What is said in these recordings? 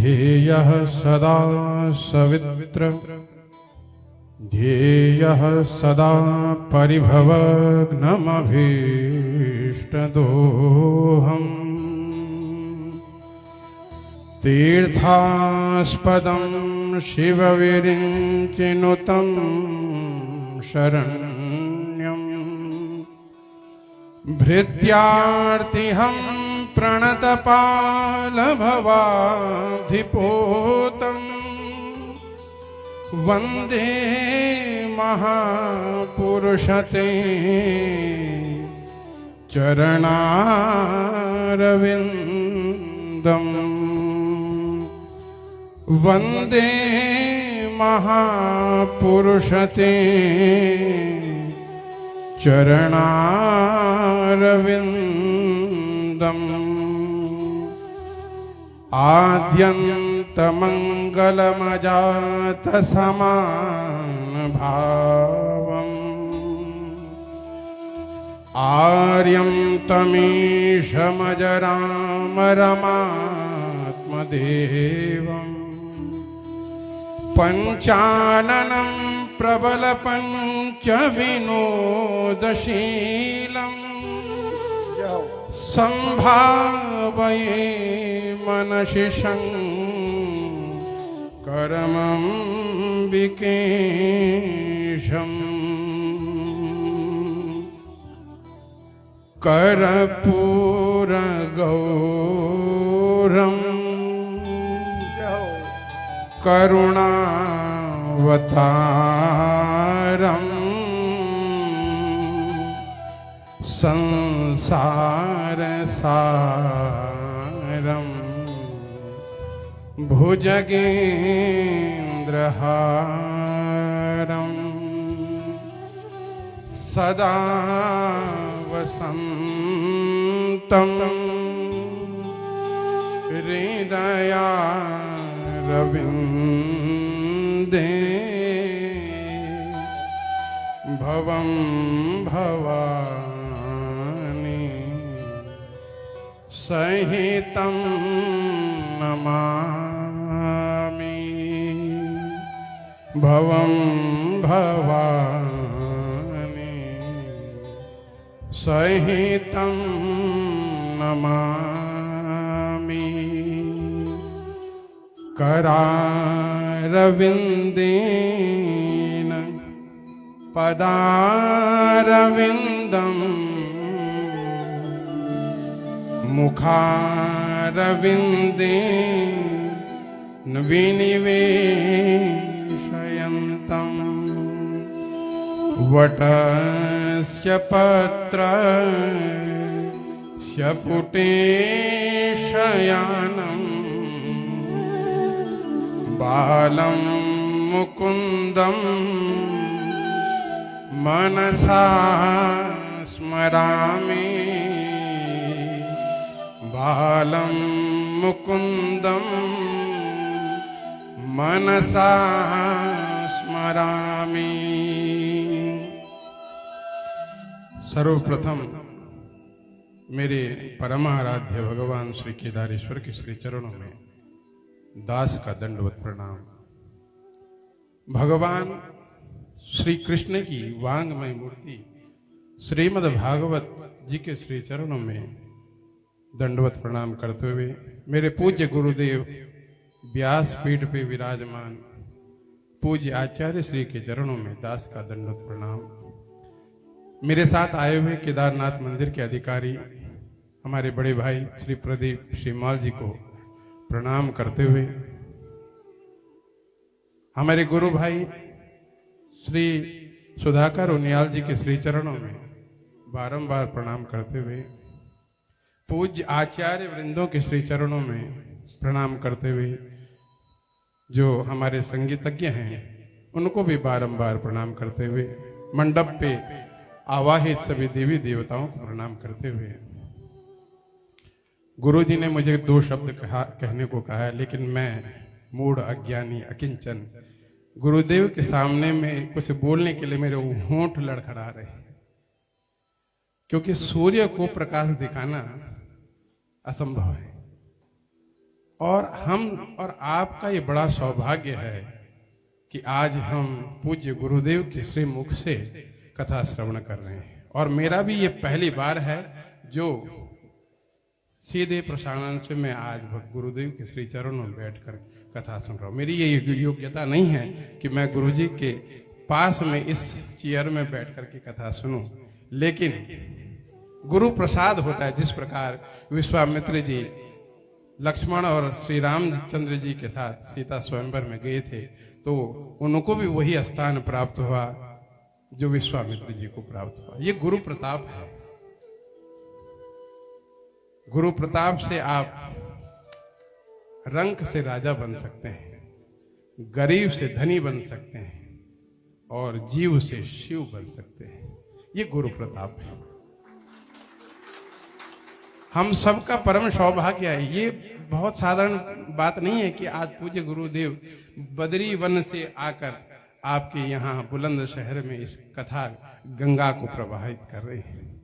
ध्येयः सदा सवित्र ध्येयः सदा परिभवग्नमभीष्टदोहम् तीर्थास्पदं शिवविरिञ्चिनुतं शरण्यम् भृत्यार्तिहं प्रणतपालभवाधिपोतम् वन्दे महापुरुषते चरणारविन्दम् वन्दे महापुरुषते चरणारविन्दम् आद्यन्तमङ्गलमजातसमानभावम् आर्यं तमीशमजरामरमात्मदेवम् पञ्चाननं प्रबलपञ्चविनोदशीलम् संभावये मनसि शङ्करमम्बिकेशम् कर्पूरगौरम् करुणावतारम् संसारसारम् भुजगेन्द्रहारम् सदा वसन्तं हृदयारविन्दे भवं भवानी सहितं नमामि भवं भवानी सहितं नमामि करारविन्देन पदारविन्दम् मुखारविन्दे विनिवेशयन्तम् वटस्य पत्रस्य पुटेशयानम् बालं मुकुन्दं मनसा स्मरामि बालं मुकुन्दं मनसा स्मरामि। सर्वप्रथम मेरे परमाराध्य भगवान श्री केदारेश्वर के श्री चरणों में दास का दंडवत प्रणाम। भगवान श्री कृष्ण की वांगमय मूर्ति श्रीमद् भागवत जी के श्री चरणों में दंडवत प्रणाम करते हुए मेरे पूज्य गुरुदेव व्यास पीठ पे विराजमान पूज्य आचार्य श्री के चरणों में दास का दंडवत प्रणाम। मेरे साथ आए हुए केदारनाथ मंदिर के अधिकारी हमारे बड़े भाई श्री प्रदीप श्रीमाल जी को प्रणाम करते हुए हमारे गुरु भाई श्री सुधाकर उनियाल जी के श्री चरणों में बारंबार प्रणाम करते हुए पूज्य आचार्य वृंदों के श्री चरणों में प्रणाम करते हुए जो हमारे संगीतज्ञ हैं उनको भी बारंबार प्रणाम करते हुए मंडप पे आवाहित सभी देवी देवताओं को प्रणाम करते हुए गुरु जी ने मुझे 2 शब्द कहने को कहा है, लेकिन मैं मूढ़ अज्ञानी अकिंचन गुरुदेव के सामने में कुछ बोलने के लिए मेरे होंठ लड़खड़ा रहे हैं, क्योंकि सूर्य को प्रकाश दिखाना असंभव है। और हम और आपका ये बड़ा सौभाग्य है कि आज हम पूज्य गुरुदेव के श्री मुख से कथा श्रवण कर रहे हैं। और मेरा भी ये पहली बार है जो सीधे प्रसारण से मैं आज गुरुदेव के श्री चरणों में बैठकर कथा सुन रहा हूँ। मेरी ये योग्यता नहीं है कि मैं गुरुजी के पास में इस चेयर में बैठकर के कथा सुनूं, लेकिन गुरु प्रसाद होता है। जिस प्रकार विश्वामित्र जी लक्ष्मण और श्री रामचंद्र जी के साथ सीता स्वयंवर में गए थे, तो उनको भी वही स्थान प्राप्त हुआ जो विश्वामित्र जी को प्राप्त हुआ। ये गुरु प्रताप है। गुरु प्रताप से आप रंक से राजा बन सकते हैं, गरीब से धनी बन सकते हैं और जीव से शिव बन सकते हैं। ये गुरु प्रताप है। हम सबका परम सौभाग्य है। ये बहुत साधारण बात नहीं है कि आज पूज्य गुरुदेव बद्री वन से आकर आपके यहाँ बुलंदशहर में इस कथा गंगा को प्रवाहित कर रहे हैं।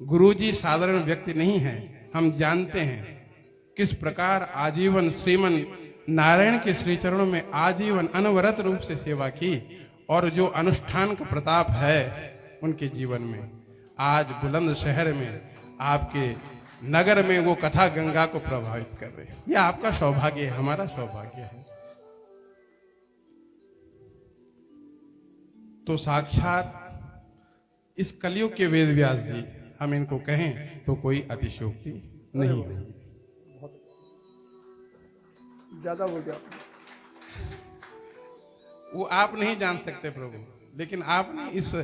गुरुजी साधारण व्यक्ति नहीं है। हम जानते हैं किस प्रकार आजीवन श्रीमन नारायण के श्री चरणों में आजीवन अनवरत रूप से सेवा की, और जो अनुष्ठान का प्रताप है उनके जीवन में आज बुलंदशहर में आपके नगर में वो कथा गंगा को प्रभावित कर रहे हैं। यह आपका सौभाग्य है, हमारा सौभाग्य है। तो साक्षात इस कलयुग के वेद व्यास जी, हम इनको कहें तो कोई अतिशयोक्ति नहीं होगी। ज्यादा बोल गया। वो आप नहीं जान सकते प्रभु, लेकिन आपने इस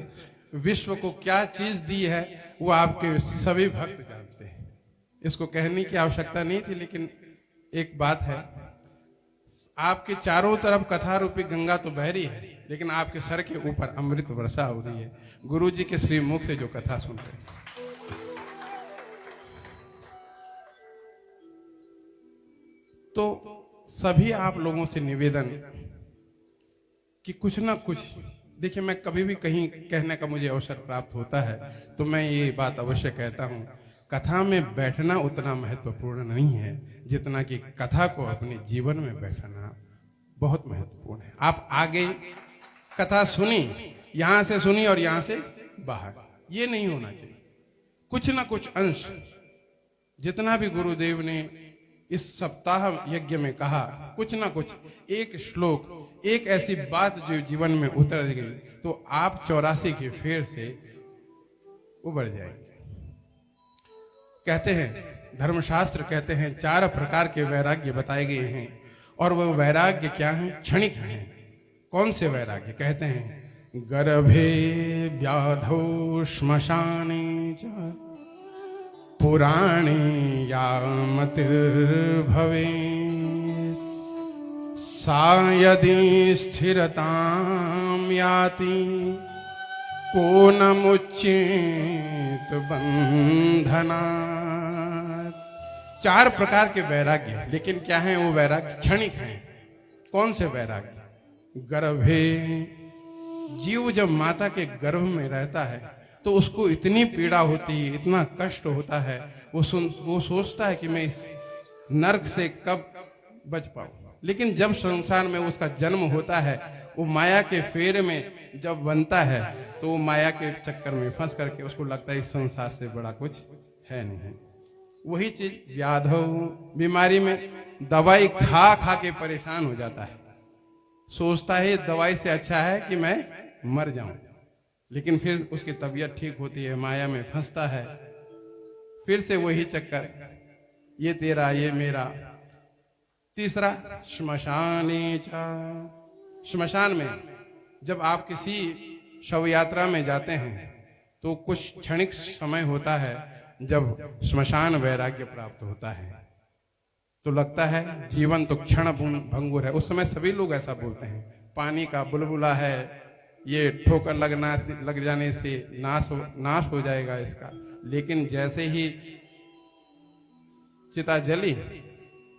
विश्व को क्या चीज दी है वो आपके सभी भक्त जानते हैं। इसको कहने की आवश्यकता नहीं थी, लेकिन एक बात है, आपके चारों तरफ कथा रूपी गंगा तो बह रही है, लेकिन आपके सर के ऊपर अमृत वर्षा हो रही है गुरु जी के श्री मुख से जो कथा सुन रहे हैं। तो सभी आप लोगों से निवेदन कि कुछ ना कुछ, देखिए मैं कभी भी कहीं कहने का मुझे अवसर प्राप्त होता है तो मैं ये बात अवश्य कहता हूँ, कथा में बैठना उतना महत्वपूर्ण नहीं है जितना कि कथा को अपने जीवन में बैठाना बहुत महत्वपूर्ण है। आप आगे कथा सुनी, यहां से सुनी और यहां से बाहर, ये नहीं होना चाहिए। कुछ ना कुछ अंश, जितना भी गुरुदेव ने इस सप्ताह यज्ञ में कहा, कुछ ना कुछ एक श्लोक, एक ऐसी बात जो जीवन में उतर गई तो आप 84 के फेर से उबर जाएंगे। कहते हैं, धर्मशास्त्र कहते हैं 4 प्रकार के वैराग्य बताए गए हैं, और वह वैराग्य क्या है? क्षणिक हैं। कौन से वैराग्य? कहते हैं गर्भे व्याधौ श्मशाने च पुराणे यामतिर्भवे सा यदि स्थिरतां याति को न मुच्येत बंधनात्। 4 प्रकार के वैराग्य, लेकिन क्या है वो वैराग्य? क्षणिक हैं। कौन से वैराग्य? गर्भे, जीव जब माता के गर्भ में रहता है तो उसको इतनी पीड़ा होती है, इतना कष्ट होता है, वो सोचता है कि मैं इस नरक से कब बच पाऊं। लेकिन जब संसार में उसका जन्म होता है, वो माया के फेर में जब बनता है तो वो माया के चक्कर में फंस करके उसको लगता है इस संसार से बड़ा कुछ है नहीं। वही चीज व्याधो, बीमारी में दवाई खा खा के परेशान हो जाता है, सोचता है दवाई से अच्छा है कि मैं मर जाऊं। लेकिन फिर उसकी तबीयत ठीक होती है, माया में फंसता है, फिर से वही चक्कर, ये तेरा ये मेरा। तीसरा श्मशाने च, श्मशान में जब आप किसी शव यात्रा में जाते हैं तो कुछ क्षणिक समय होता है जब श्मशान वैराग्य प्राप्त होता है, तो लगता है जीवन तो क्षण भंगुर है। उस समय सभी लोग ऐसा बोलते हैं, पानी का बुलबुला है, ये ठोकर लग जाने से नाश हो जाएगा इसका। लेकिन जैसे ही चिता जली,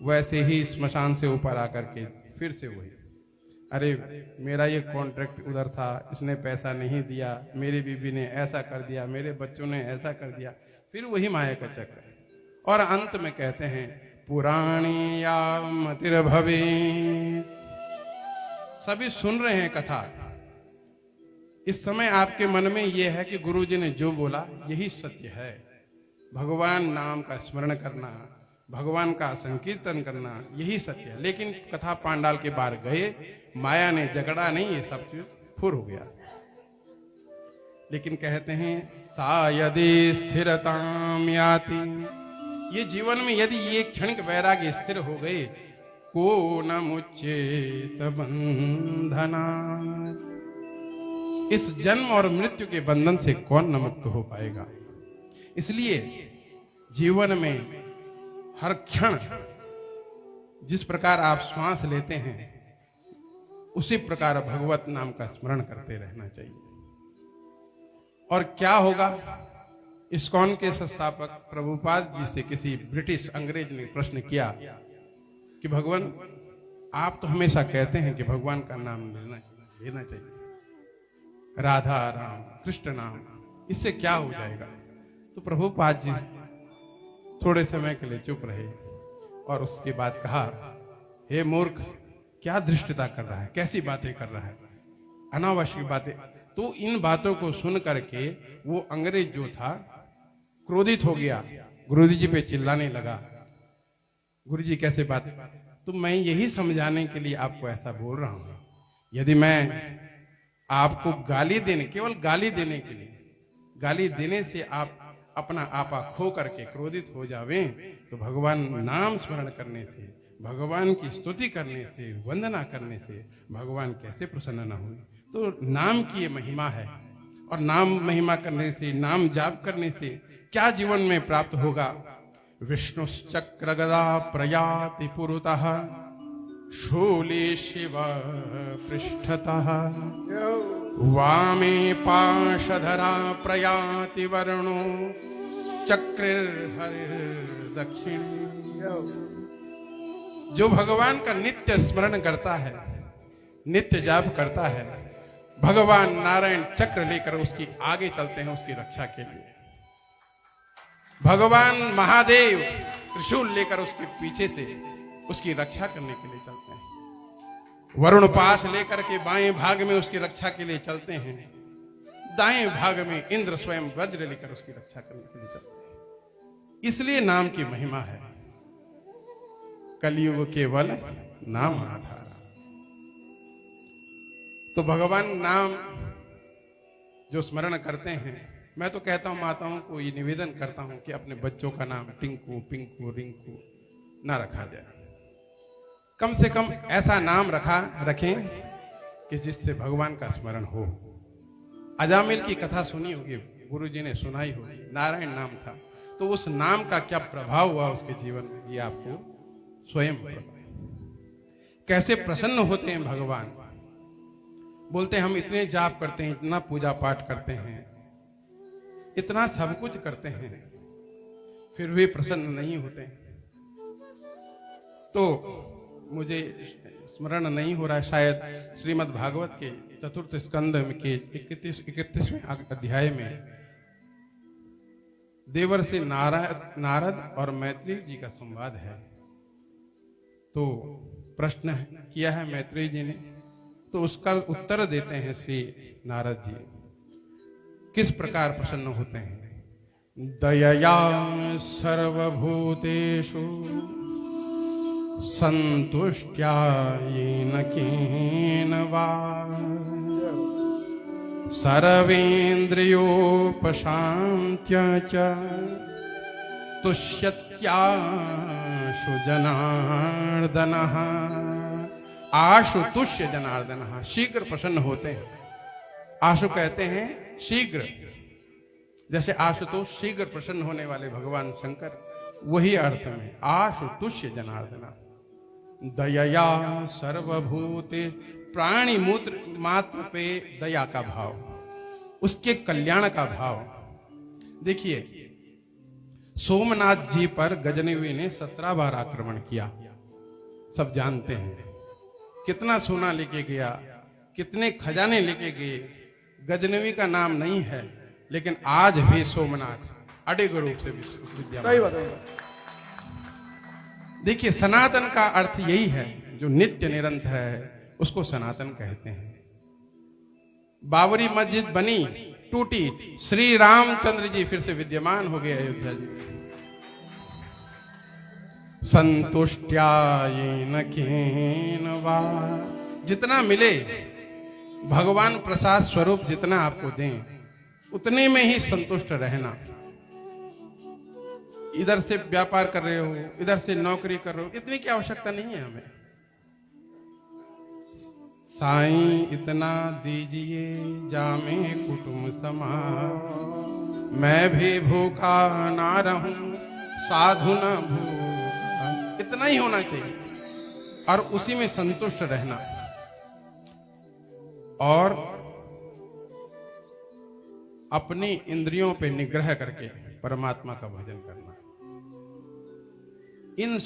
वैसे ही श्मशान से ऊपर आकर के फिर से वही, अरे मेरा ये कॉन्ट्रैक्ट उधर था, इसने पैसा नहीं दिया, मेरी बीबी ने ऐसा कर दिया, मेरे बच्चों ने ऐसा कर दिया, फिर वही माया का चक्कर। और अंत में कहते हैं पुराणी या मतिर्भवे। सभी सुन रहे हैं कथा। इस समय आपके मन में यह है कि गुरुजी ने जो बोला यही सत्य है। भगवान नाम का स्मरण करना, भगवान का संकीर्तन करना यही सत्य है। लेकिन कथा पांडाल के बाहर गए, माया ने झगड़ा नहीं, ये सब चीज फुर हो गया। लेकिन कहते हैं सा यदि स्थिरताम याति, ये जीवन में यदि ये क्षणिक वैराग्य स्थिर हो गए, को न मुच्चेत बंधना, इस जन्म और मृत्यु के बंधन से कौन न मुक्त हो पाएगा। इसलिए जीवन में हर क्षण जिस प्रकार आप श्वास लेते हैं उसी प्रकार भगवत नाम का स्मरण करते रहना चाहिए। और क्या होगा, इस्कॉन के संस्थापक प्रभुपाद जी से किसी ब्रिटिश अंग्रेज ने प्रश्न किया कि भगवान आप तो हमेशा कहते हैं कि भगवान का नाम लेना चाहिए, राधा राम कृष्ण नाम, इससे क्या हो जाएगा। तो प्रभुपाद जी थोड़े समय के लिए चुप रहे और उसके बाद कहा, हे मूर्ख, क्या धृष्टता कर रहा है, कैसी बातें कर रहा है, अनावश्यक बातें। तो इन बातों को सुन करके वो अंग्रेज जो था क्रोधित हो गया, गुरुजी जी पे चिल्लाने लगा, गुरुजी कैसे बात। तो मैं यही समझाने के लिए आपको ऐसा बोल रहा हूं। यदि मैं आपको गाली देने, केवल गाली देने के लिए, गाली देने से आप अपना आपा खो करके क्रोधित हो जावें, तो भगवान नाम स्मरण करने से, भगवान की स्तुति करने से, वंदना करने से भगवान कैसे प्रसन्न न हुए। तो नाम की ये महिमा है। और नाम महिमा करने से, नाम जाप करने से क्या जीवन में प्राप्त होगा। विष्णुश्चक्र गदा प्रयाति पुरतः, शूले शिव पृष्ठतः, वामे पाशधरा प्रयाति वर्णो, चक्रिर्हरिर्दक्षिण। जो भगवान का नित्य स्मरण करता है, नित्य जाप करता है, भगवान नारायण चक्र लेकर उसकी आगे चलते हैं उसकी रक्षा के लिए। भगवान महादेव त्रिशूल लेकर उसके पीछे से उसकी रक्षा करने के लिए चलते हैं। वरुण पाश लेकर के बाएं भाग में उसकी रक्षा के लिए चलते हैं, दाएं भाग में इंद्र स्वयं वज्र लेकर उसकी रक्षा करने के लिए चलते हैं। इसलिए नाम की महिमा है। कलयुग केवल नाम आधार। तो भगवान नाम जो स्मरण करते हैं, मैं तो कहता हूं, माताओं को ये निवेदन करता हूं कि अपने बच्चों का नाम टिंकू, पिंकू, रिंकू ना रखा जाए। कम से कम ऐसा नाम रखें कि जिससे भगवान का स्मरण हो। अजामिल की कथा सुनी होगी, गुरुजी ने सुनाई होगी, नारायण नाम था। तो उस नाम का क्या प्रभाव हुआ उसके जीवन में, ये आपको स्वयं पता है। कैसे प्रसन्न होते हैं भगवान। बोलते हैं हम इतने जाप करते हैं, इतना पूजा पाठ करते हैं, इतना सब कुछ करते हैं, फिर भी प्रसन्न नहीं होते। तो मुझे स्मरण नहीं हो रहा है, शायद श्रीमद् भागवत के चतुर्थ स्कंद के 31वें अध्याय में देवर से नारद और मैत्रेय जी का संवाद है। तो प्रश्न किया है मैत्रेय जी ने, तो उसका उत्तर देते हैं श्री नारद जी। किस प्रकार प्रसन्न होते हैं। दयया सर्वभूतेषु संतुष्ट्या येन केन वा, सर्वेन्द्रियोपशान्त्य च तुष्यत्याशु जनार्दनः। आशु तुष्य जनार्दनः, शीघ्र प्रसन्न होते हैं। आशु कहते हैं शीघ्र, जैसे आशुतोष शीघ्र प्रसन्न होने वाले भगवान शंकर, वही अर्थ में आशु तुष्य जनार्दनः। दयया सर्वभूते, प्राणी मात्र पे दया का भाव, उसके कल्याण का भाव। देखिए सोमनाथ जी पर गजनवी ने 17 बार आक्रमण किया, सब जानते हैं। कितना सोना लेके गया, कितने खजाने लेके गए, गजनवी का नाम नहीं है, लेकिन आज भी सोमनाथ अडिग रूप से विद्यमान। देखिए, सनातन का अर्थ यही है, जो नित्य निरंतर है उसको सनातन कहते हैं। बाबरी मस्जिद बनी, टूटी, श्री रामचंद्र जी फिर से विद्यमान हो गए अयोध्या जी। संतुष्ट्यायेन केन वा, जितना मिले भगवान प्रसाद स्वरूप जितना आपको दें उतने में ही संतुष्ट रहना। इधर से व्यापार कर रहे हो, इधर से नौकरी कर रहे हो, इतनी की आवश्यकता नहीं है हमें। साईं इतना दीजिए जामे कुटुंब समाज, मैं भी भूखा ना रहूं साधु ना भूखा, इतना ही होना चाहिए और उसी में संतुष्ट रहना। और अपनी इंद्रियों पे निग्रह करके परमात्मा का भजन करना। इन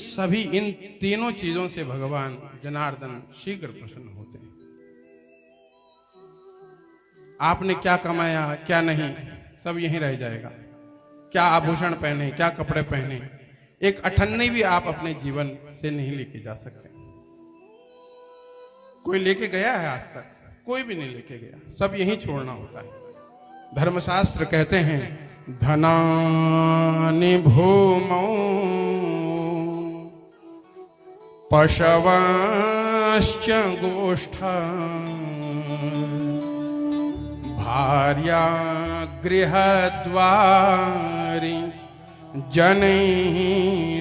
तीनों चीजों से भगवान जनार्दन शीघ्र प्रसन्न होते हैं। आपने क्या कमाया क्या नहीं सब यहीं रह जाएगा। क्या आभूषण पहने, क्या कपड़े पहने, एक अठन्नी भी आप अपने जीवन से नहीं लेके जा सकते। कोई लेके गया है आज तक? कोई भी नहीं लेके गया, सब यहीं छोड़ना होता है। धर्मशास्त्र कहते हैं धनानि भूमौ पशवश्च गोष्ठा भार्या गृहद्वारि जनैः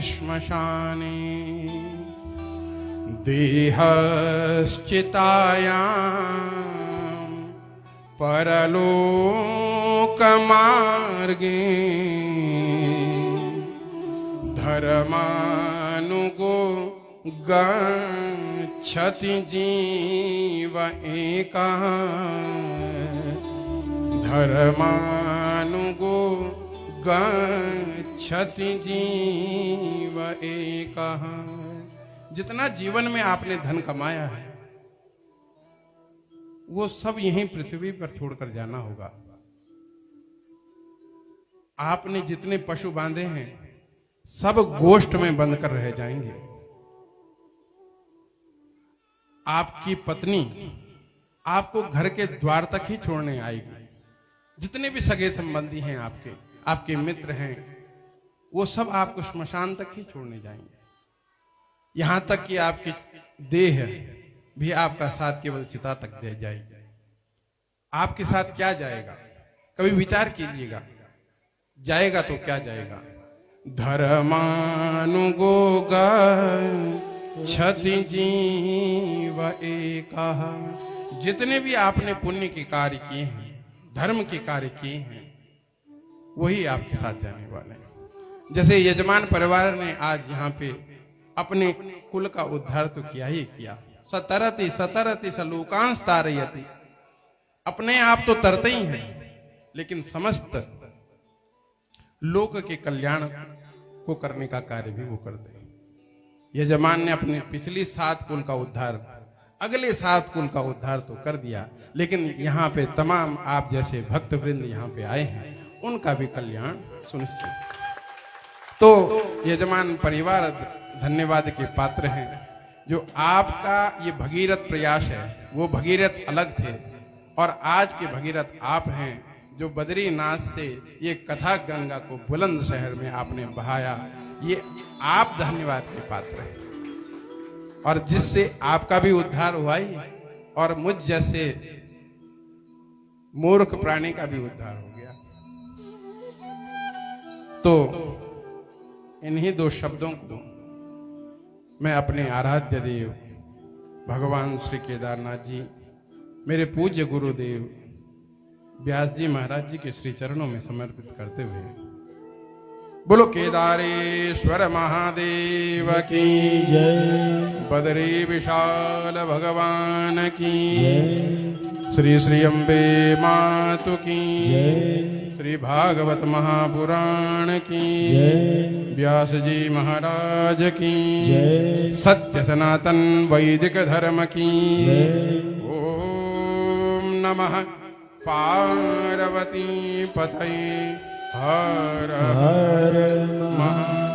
श्मशाने देहश्चितायां परलोकमार्गे धर्मानुगो गच्छति जीव एकः धर्मानुगो गच्छति जीव एकः। जितना जीवन में आपने धन कमाया है वो सब यहीं पृथ्वी पर छोड़कर जाना होगा। आपने जितने पशु बांधे हैं सब गोष्ठ में बंद कर रह जाएंगे। आपकी पत्नी आपको घर के द्वार तक ही छोड़ने आएगी। जितने भी सगे संबंधी हैं आपके मित्र हैं, वो सब आपको श्मशान तक ही छोड़ने जाएंगे। यहां तक कि आपकी देह भी आपका साथ केवल चिता तक दे जाएगी। आपके साथ क्या जाएगा? कभी विचार कीजिएगा, जाएगा तो क्या जाएगा? धर्मानुगो गच्छति जीव एकः। जितने भी आपने पुण्य के कार्य किए हैं, धर्म के कार्य किए हैं, वही आपके साथ जाने वाले हैं। जैसे यजमान परिवार ने आज यहाँ पे अपने कुल का उद्धार तो किया ही किया। सतरति सतरति सलोकांश तारयति, अपने आप तो तरते ही हैं लेकिन समस्त लोक के कल्याण को करने का कार्य भी वो करते हैं। यजमान ने अपने पिछली 7 कुल का उद्धार, अगले 7 कुल का उद्धार तो कर दिया, लेकिन यहाँ पे तमाम आप जैसे भक्त वृंद यहाँ पे आए हैं, उनका भी कल्याण सुनिश्चित। तो यजमान परिवार धन्यवाद के पात्र हैं। जो आपका ये भगीरथ प्रयास है, वो भगीरथ अलग थे और आज के भगीरथ आप हैं, जो बद्रीनाथ से ये कथा गंगा को बुलंदशहर में आपने बहाया। ये आप धन्यवाद के पात्र हैं और जिससे आपका भी उद्धार हुआ ही और मुझ जैसे मूर्ख प्राणी का भी उद्धार हो गया। तो इन्हीं 2 शब्दों को मैं अपने आराध्य देव भगवान श्री केदारनाथ जी, मेरे पूज्य गुरुदेव व्यास जी महाराज जी के श्री चरणों में समर्पित करते हुए, बोलो केदारेश्वर महादेव की जय, बदरी विशाल भगवान की जय, श्री श्री अम्बे मातु की जय, श्री भागवत महापुराण की जय, व्यास जी महाराज की जय, सत्य सनातन वैदिक धर्म की जय। ओम नमः पार्वती पतये हर हर महा